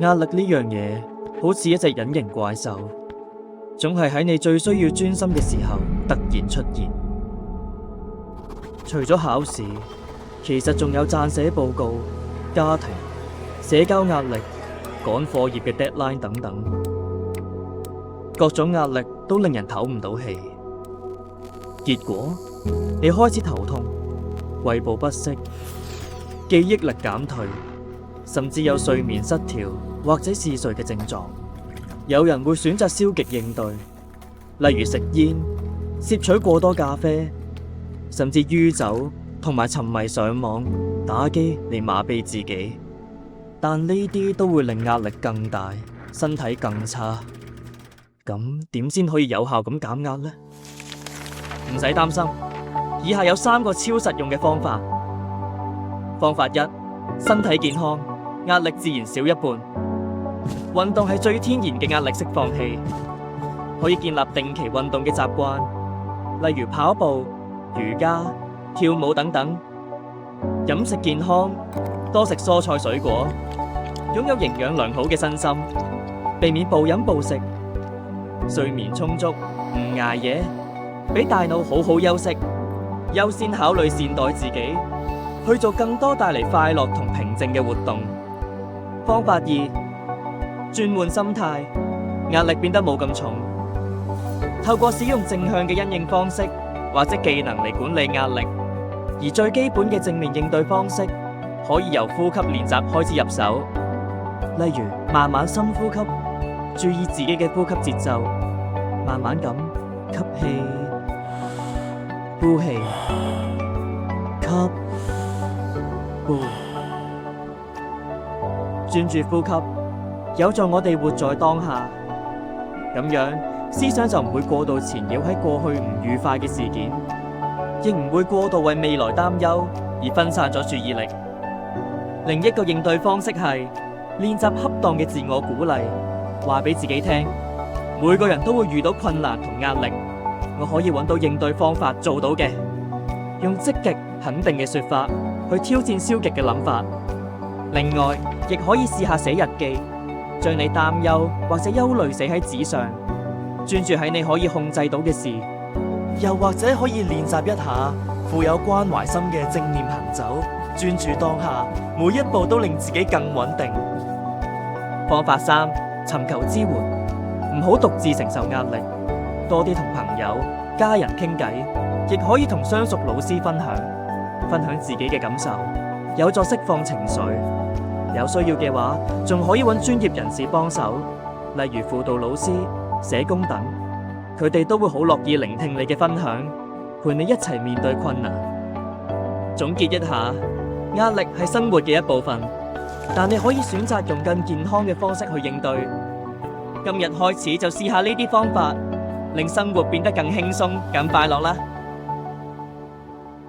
壓力呢樣嘢好似一隻隱形怪獸，總係喺你最需要專心嘅時候突然出現。除咗考試，其實仲有撰寫報告、家庭、社交壓力、趕課業嘅 deadline 等等，各種壓力都令人唞唔到氣。結果你開始頭痛、胃部不適、記憶力減退，甚至有睡眠失調或者嗜睡嘅症狀。有人會選擇消極應對，例如食煙、攝取過多咖啡，甚至酗酒同埋沉迷上網、打機嚟麻痹自己。但呢啲都會令壓力更大，身體更差。咁點先可以有效咁減壓呢？唔使擔心，以下有3個超實用嘅方法。方法1：身體健康，壓力自然少一半。運動係最天然嘅壓力釋放器，可以建立定期運動嘅習慣，例如跑步、瑜伽、跳舞等等。飲食健康，多食蔬菜水果，擁有營養良好嘅身心，避免暴飲暴食。睡眠充足，唔捱夜，俾大腦好好休息，優先考慮善待自己，去做更多帶嚟快樂同平靜嘅活動。方法2：轉換心態，壓力變得冇咁重。透過使用正向嘅因應方式或者技能嚟管理壓力，而最基本嘅正面應對方式可以由呼吸練習開始入手，例如慢慢深呼吸，注意自己嘅呼吸節奏，慢慢咁吸氣、呼氣、吸、呼，專注呼吸，有助我哋活在當下，咁樣思想就唔會過度纏繞喺過去唔愉快嘅事件，亦唔會過度為未來擔憂而分散咗注意力。另一個應對方式係練習恰當嘅自我鼓勵，話俾自己聽，每個人都會遇到困難同壓力，我可以揾到應對方法做到嘅。用積極肯定嘅說法去挑戰消極嘅諗法。另外，亦可以試下寫日記，將你擔憂或者憂慮寫喺紙上，專注喺你可以控制到嘅事。又或者可以練習一下富有關懷心嘅正念行走，專注當下，每一步都令自己更穩定。方法3：尋求支援，唔好獨自承受壓力，多啲同朋友、家人傾偈，亦可以同相熟老師分享自己嘅感受，有助釋放情緒。有需要嘅話，仲可以揾專業人士幫手，例如輔導老師、社工等，佢哋都會好樂意聆聽你嘅分享，陪你一齊面對困難。總結一下，壓力係生活嘅一部分，但你可以選擇用更健康嘅方式去應對。今日開始就試下呢啲方法，令生活變得更輕鬆、更快樂啦！